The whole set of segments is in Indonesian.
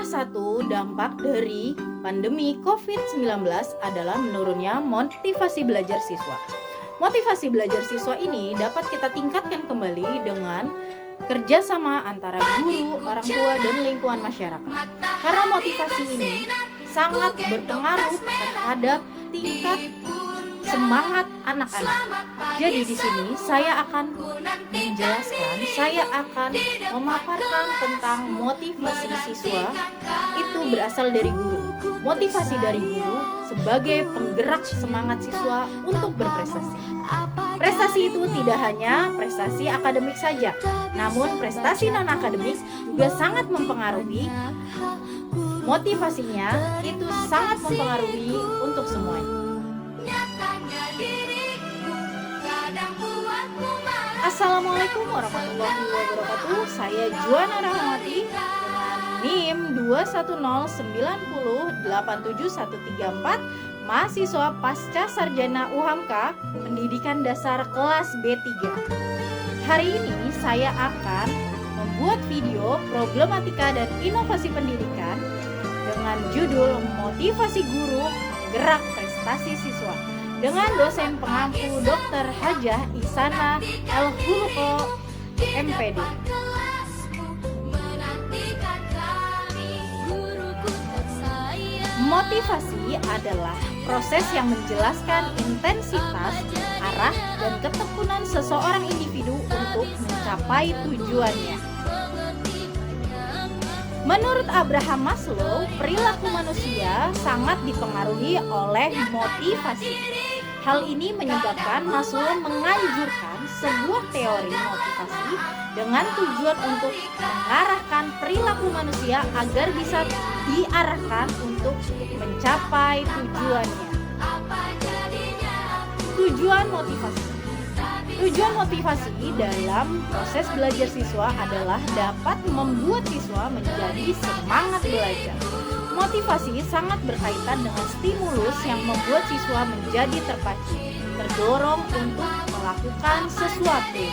Salah satu dampak dari pandemi COVID-19 adalah menurunnya motivasi belajar siswa. Motivasi belajar siswa ini dapat kita tingkatkan kembali dengan kerjasama antara guru, orang tua, dan lingkungan masyarakat. Karena motivasi ini sangat berpengaruh terhadap tingkat semangat anak-anak. Jadi di sini saya akan menjelaskan, saya akan memaparkan tentang motivasi siswa itu berasal dari guru. Motivasi dari guru sebagai penggerak semangat siswa untuk berprestasi. Prestasi itu tidak hanya prestasi akademik saja, namun prestasi non-akademik juga sangat mempengaruhi. Motivasinya itu sangat mempengaruhi untuk semuanya. Assalamualaikum warahmatullahi wabarakatuh. Saya Juana Rahmati dengan NIM 210908714, mahasiswa pasca sarjana UHAMKA Pendidikan Dasar kelas B3. Hari ini saya akan membuat video problematika dan inovasi pendidikan dengan judul Motivasi Guru Gerak Prestasi Siswa dengan dosen pengampu Dr. Hajah Ihsanah El-Huluko, MPD. Motivasi adalah proses yang menjelaskan intensitas, arah, dan ketekunan seseorang individu untuk mencapai tujuannya. Menurut Abraham Maslow, perilaku manusia sangat dipengaruhi oleh motivasi. Hal ini menyebabkan Maslow menganjurkan sebuah teori motivasi dengan tujuan untuk mengarahkan perilaku manusia agar bisa diarahkan untuk mencapai tujuannya. Tujuan motivasi. Tujuan motivasi dalam proses belajar siswa adalah dapat membuat siswa menjadi semangat belajar. Motivasi sangat berkaitan dengan stimulus yang membuat siswa menjadi terpacu, terdorong untuk melakukan sesuatu.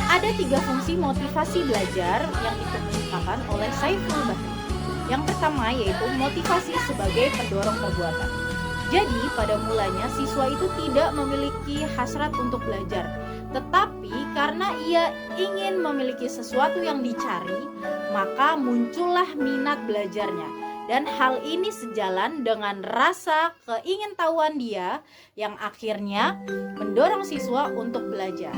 Ada 3 fungsi motivasi belajar yang dikemukakan oleh Saiful Bahri. Yang pertama yaitu motivasi sebagai pendorong perbuatan. Jadi pada mulanya siswa itu tidak memiliki hasrat untuk belajar, tetapi karena ia ingin memiliki sesuatu yang dicari, maka muncullah minat belajarnya. Dan hal ini sejalan dengan rasa keingintahuan dia yang akhirnya mendorong siswa untuk belajar.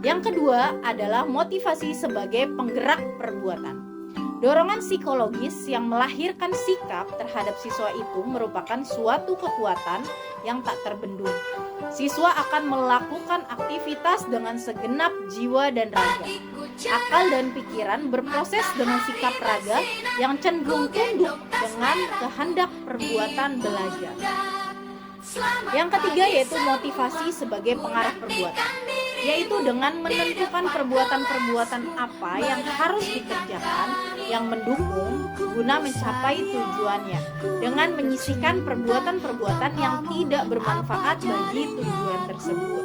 Yang kedua adalah motivasi sebagai penggerak perbuatan. Dorongan psikologis yang melahirkan sikap terhadap siswa itu merupakan suatu kekuatan yang tak terbendung. Siswa akan melakukan aktivitas dengan segenap jiwa dan raga. Akal dan pikiran berproses dengan sikap raga yang cenderung tunduk dengan kehendak perbuatan belajar. Yang ketiga yaitu motivasi sebagai pengarah perbuatan, yaitu dengan menentukan perbuatan-perbuatan apa yang harus dikerjakan yang mendukung guna mencapai tujuannya, dengan menyisihkan perbuatan-perbuatan yang tidak bermanfaat bagi tujuan tersebut.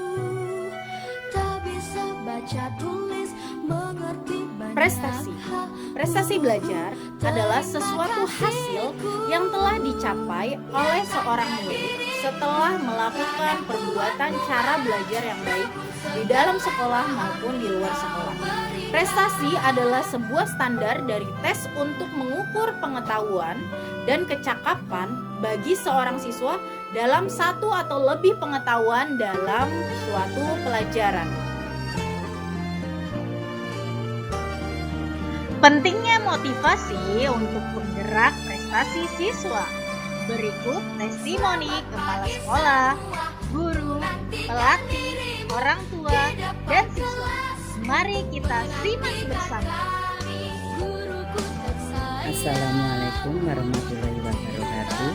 Prestasi belajar adalah sesuatu hasil yang telah dicapai oleh seorang murid setelah melakukan perbuatan cara belajar yang baik di dalam sekolah maupun di luar sekolah. Prestasi adalah sebuah standar dari tes untuk mengukur pengetahuan dan kecakapan bagi seorang siswa dalam satu atau lebih pengetahuan dalam suatu pelajaran. Pentingnya motivasi untuk penggerak prestasi siswa. Berikut testimoni kepala sekolah, guru, pelatih, orang tua, dan siswa. Mari kita simak bersama. Assalamualaikum warahmatullahi wabarakatuh.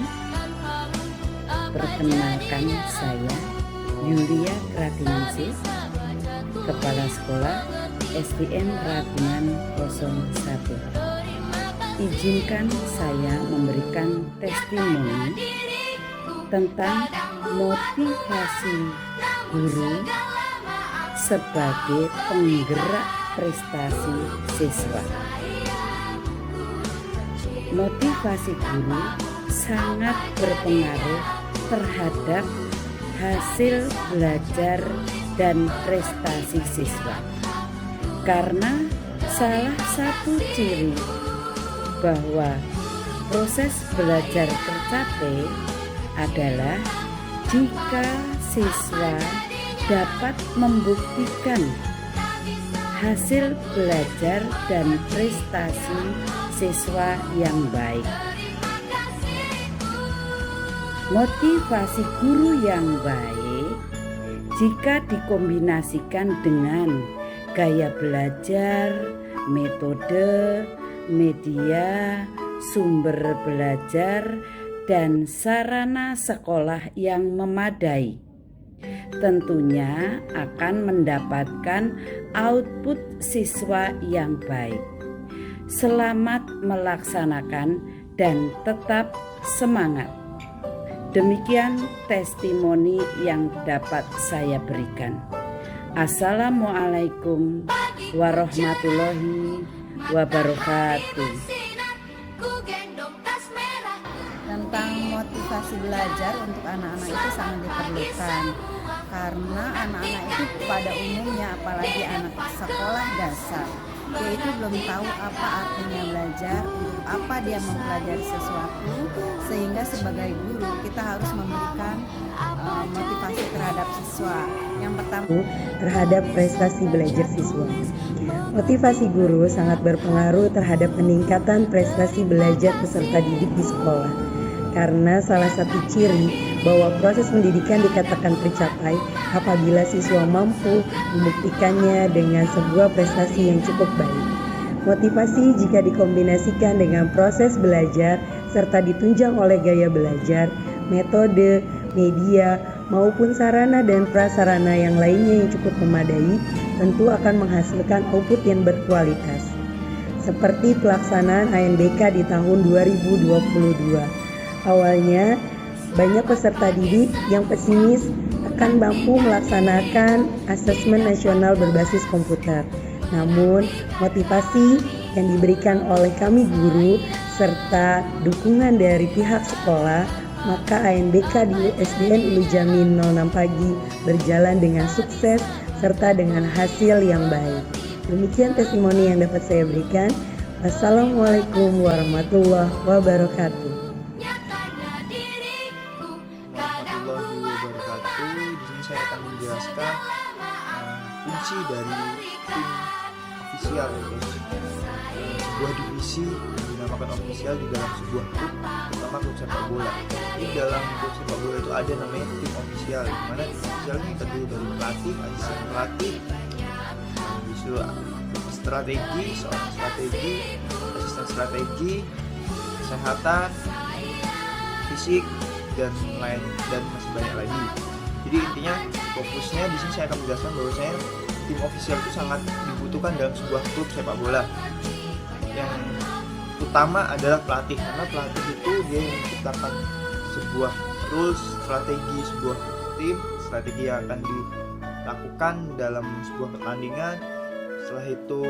Perkenalkan, saya Yulia Kratiningsih, Kepala Sekolah SDN Ragunan 01. Izinkan saya memberikan testimoni tentang motivasi guru sebagai penggerak prestasi siswa. motivasi guru sangat berpengaruh terhadap hasil belajar dan prestasi siswa. Karena salah satu ciri bahwa proses belajar tercapai adalah jika siswa dapat membuktikan hasil belajar dan prestasi siswa yang baik. Motivasi guru yang baik jika dikombinasikan dengan gaya belajar, metode, media, sumber belajar, dan sarana sekolah yang memadai, tentunya akan mendapatkan output siswa yang baik. Selamat melaksanakan dan tetap semangat. Demikian testimoni yang dapat saya berikan. Assalamualaikum warahmatullahi wabarakatuh. Tentang motivasi belajar untuk anak-anak itu sangat diperlukan, karena anak-anak itu pada umumnya, apalagi anak sekolah dasar, dia itu belum tahu apa artinya belajar, untuk apa dia mempelajari sesuatu, sehingga sebagai guru kita harus memberikan motivasi terhadap siswa. Yang pertama, terhadap prestasi belajar siswa. Motivasi guru sangat berpengaruh terhadap peningkatan prestasi belajar peserta didik di sekolah. Karena salah satu ciri bahwa proses pendidikan dikatakan tercapai apabila siswa mampu membuktikannya dengan sebuah prestasi yang cukup baik. Motivasi jika dikombinasikan dengan proses belajar serta ditunjang oleh gaya belajar, metode, media, maupun sarana dan prasarana yang lainnya yang cukup memadai, tentu akan menghasilkan output yang berkualitas. Seperti pelaksanaan ANBK di tahun 2022. Awalnya, banyak peserta didik yang pesimis akan mampu melaksanakan asesmen nasional berbasis komputer. Namun, motivasi yang diberikan oleh kami guru serta dukungan dari pihak sekolah, maka ANBK di SDN Ulu Jami 06 Pagi berjalan dengan sukses serta dengan hasil yang baik. Demikian testimoni yang dapat saya berikan. Wassalamualaikum warahmatullahi wabarakatuh. Di sini saya akan menjelaskan fungsi dari tim ofisial, sebuah divisi yang dinamakan ofisial di dalam sebuah klub, terutama klub sepak bola. Di dalam klub sepak bola itu ada namanya tim ofisial, di mana tim ofisial ini terdiri dari pelatih, asisten pelatih, disuruh strategi, seorang strategi, asisten strategi, kesehatan, fisik, dan lain, dan masih banyak lagi. Jadi intinya fokusnya di sini saya akan menjelaskan bahwasanya tim ofisial itu sangat dibutuhkan dalam sebuah klub sepak bola. Yang utama adalah pelatih, karena pelatih itu dia yang menciptakan sebuah rules, strategi sebuah tim, strategi yang akan dilakukan dalam sebuah pertandingan. Setelah itu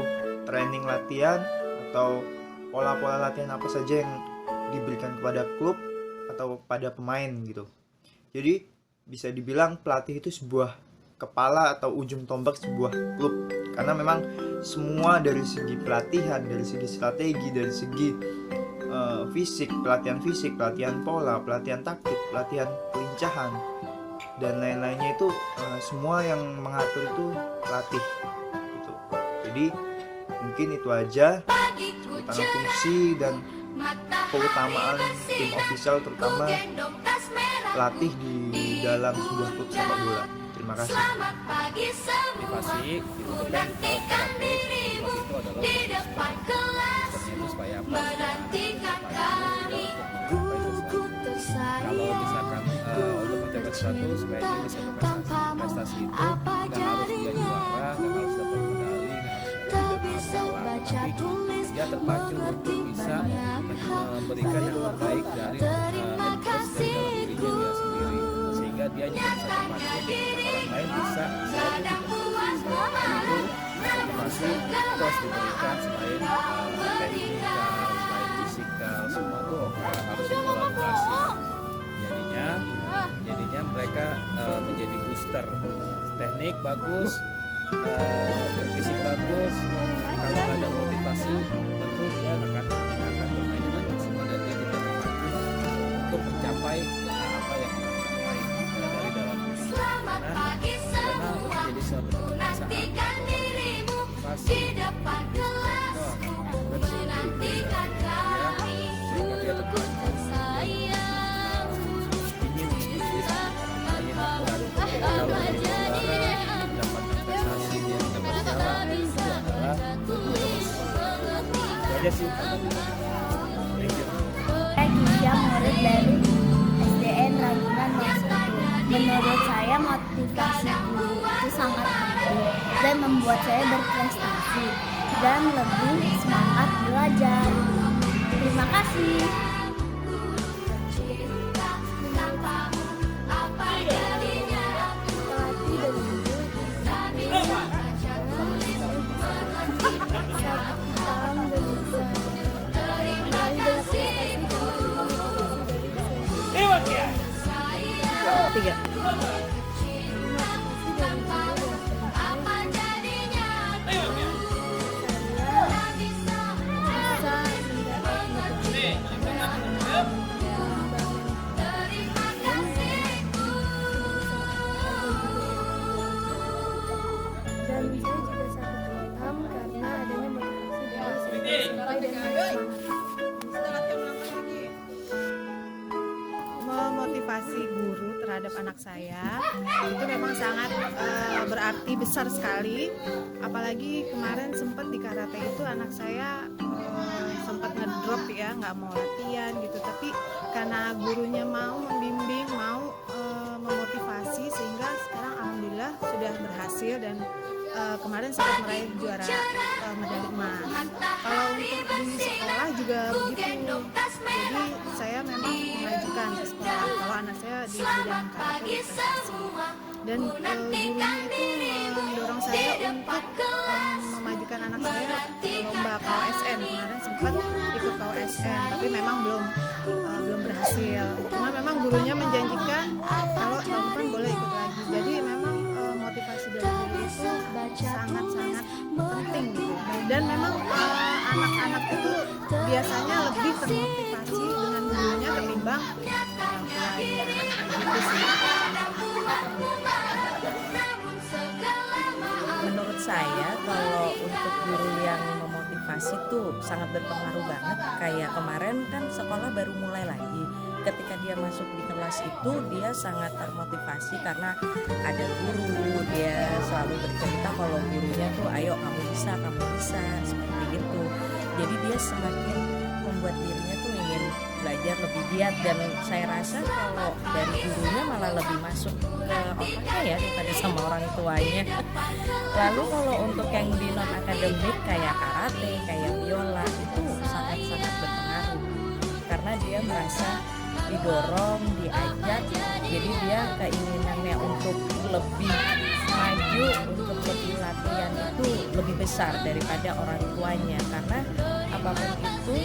training latihan atau pola-pola latihan apa saja yang diberikan kepada klub atau pada pemain gitu. Jadi bisa dibilang pelatih itu sebuah kepala atau ujung tombak sebuah klub, karena memang semua dari segi pelatihan, dari segi strategi, dari segi fisik, pelatihan pola, pelatihan taktik, pelatihan pelincahan, dan lain-lainnya itu semua yang mengatur itu pelatih gitu. Jadi mungkin itu aja tentang fungsi dan keutamaan tim ofisial, terutama pelatih di dalam sebuah klub sepak bola. Terima kasih. Motivasi itu kan motivasi itu adalah itu supaya apa? Kalau misalkan untuk mencapai sesuatu supaya dia bisa berprestasi, itu nggak harus dia juara, nggak harus dapat medali, nggak harus dapat piala, tapi dia terpacu untuk bisa memberikan yang terbaik dari entitas dari dalam dirinya dia sendiri, sehingga dia juga bisa terpacu orang lain bisa saya pun juga itu motivasi terus diberikan selain teknikal, selain fisikal, semua tuh harus dikolaborasi. Jadinya mereka menjadi booster. Teknik bagus, fisik bagus. Kalau ada motivasi, tentu dia akan bermain dengan maksimal dan dia tidak terpacu untuk mencapai apa yang dicapai dari dalam diri. Karena menjadi suatu kebiasaan motivasi sehingga dia terpacu ingin kalau menjadi juara mendapatkan prestasi dia tidak berjalan itu adalah itu aja sih. Thank you. Gisya, murid dari SDN Ragunan Mas. Menurut saya motivasi guru itu sangat penting dan membuat saya berprestasi dan lebih semangat belajar. Terima kasih. Tiga. Dan saya juga sangat paham karena adanya motivasi dari sampai dan Memotivasi guru terhadap anak saya itu memang sangat berarti besar sekali. Apalagi kemarin sempat di karate itu anak saya sempat ngedrop ya, nggak mau latihan gitu. Tapi karena gurunya mau membimbing, mau memotivasi, sehingga sekarang alhamdulillah sudah berhasil dan kemarin sempat meraih juara medali emas. Kalau untuk di sekolah juga begitu. Jadi saya memang mengajukan ke sekolah kalau anak saya di bidang karate prestasi. Dan gurunya itu mendorong saya untuk memajukan anak saya ke lomba KOSN. Kemarin sempat ikut KOSN, tapi memang belum berhasil. Cuma memang gurunya menjanjikan kalau tahun depan boleh ikut lagi. Jadi memang motivasi dari guru itu sangat-sangat penting gitu. Dan memang anak-anak itu biasanya lebih termotivasi dengan gurunya ketimbang orang tuanya gitu sih. Menurut saya kalau untuk guru yang memotivasi tuh sangat berpengaruh banget. Kayak kemarin kan sekolah baru mulai lagi. Ketika dia masuk di kelas itu dia sangat termotivasi karena ada guru, dia selalu bercerita kalau gurunya tuh ayo kamu bisa seperti itu. Jadi dia semakin membuat dirinya tuh ingin belajar lebih giat, dan saya rasa kalau dari gurunya malah lebih masuk ke otaknya ya daripada sama orang tuanya. Lalu kalau untuk yang di non akademik kayak karate, kayak biola itu sangat-sangat berpengaruh karena dia merasa didorong, diajak, jadi dia keinginannya untuk lebih maju, untuk lebih latihan itu lebih besar daripada orang tuanya. Karena apapun itu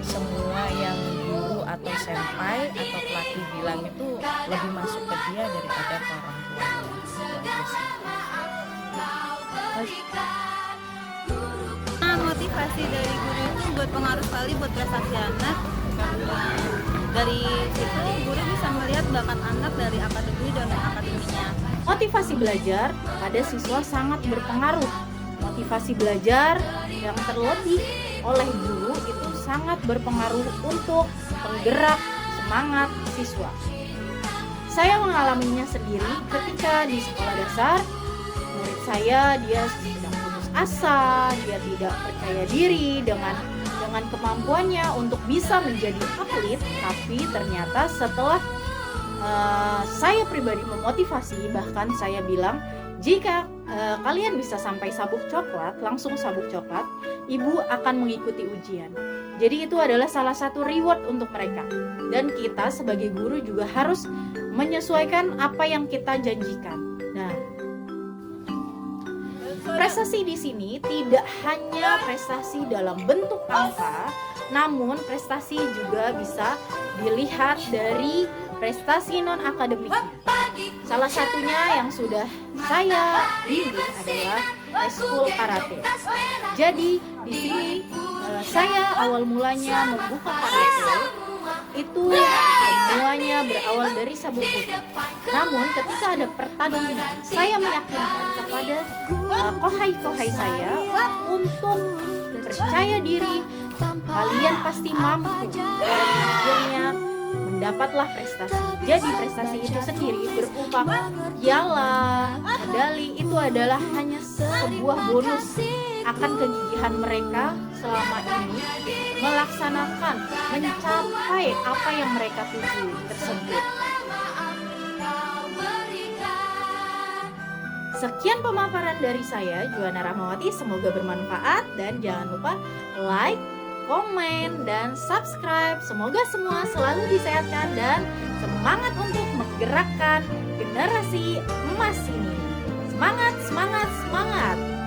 semua yang guru atau senpai atau pelatih bilang itu lebih masuk ke dia daripada ke orang tuanya. Motivasi dari guru itu buat pengaruh sekali buat prestasi anak. Dari situ guru bisa melihat bakat anak dari akademi dan non-akademinya. Motivasi belajar pada siswa sangat berpengaruh. Motivasi belajar yang terlebih oleh guru itu sangat berpengaruh untuk penggerak semangat siswa. Saya mengalaminya sendiri ketika di sekolah dasar. Murid saya dia sedang putus asa, dia tidak percaya diri dengan kemampuannya untuk bisa menjadi atlet, tapi ternyata setelah saya pribadi memotivasi, bahkan saya bilang jika kalian bisa sampai sabuk coklat, langsung sabuk coklat, ibu akan mengikuti ujian. Jadi itu adalah salah satu reward untuk mereka. Dan kita sebagai guru juga harus menyesuaikan apa yang kita janjikan. Nah, prestasi di sini tidak hanya prestasi dalam bentuk angka, Namun prestasi juga bisa dilihat dari prestasi non-akademik. Salah satunya yang sudah saya bimbing adalah eskul karate. Jadi di sini saya awal mulanya membuka karate itu semuanya berawal dari sabuk putih. Namun ketika ada pertandingan, saya meyakinkan kepada kohai-kohai saya untuk percaya diri, kalian pasti mampu, dan akhirnya mendapatlah prestasi. Jadi prestasi itu sendiri berupa piala, medali, itu adalah hanya sebuah bonus akan kegigihan mereka selama ini melaksanakan, mencapai apa yang mereka tuju tersebut. Sekian pemaparan dari saya, Juana Rahmawati. Semoga bermanfaat dan jangan lupa like, komen, dan subscribe. Semoga semua selalu disehatkan dan semangat untuk menggerakkan generasi emas ini. Semangat, semangat, semangat!